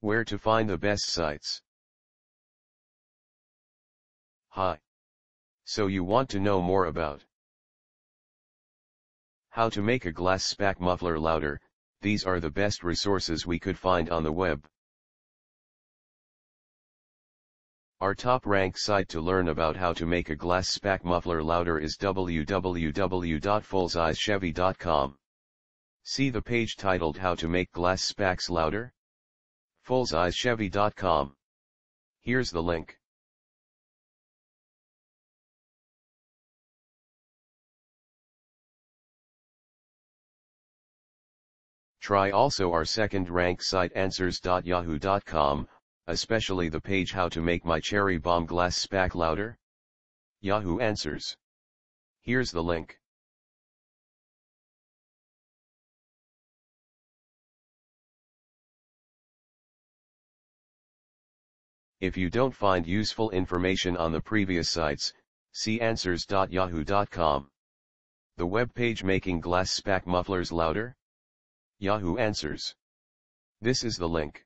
Where to find the best sites? Hi. So you want to know more about how to make a Glasspack muffler louder? These are the best resources we could find on the web. Our top-ranked site to learn about how to make a Glasspack muffler louder is www.fullsizechevy.com. See the page titled How to Make Glasspacks Louder? fullsizechevy.com. Here's the link. Try also our second-ranked site answers.yahoo.com, especially the page How to Make My Cherry Bomb Glasspack Louder? Yahoo Answers. Here's the link. If you don't find useful information on the previous sites, see answers.yahoo.com. The web page Making Glasspack Mufflers Louder? Yahoo Answers. This is the link.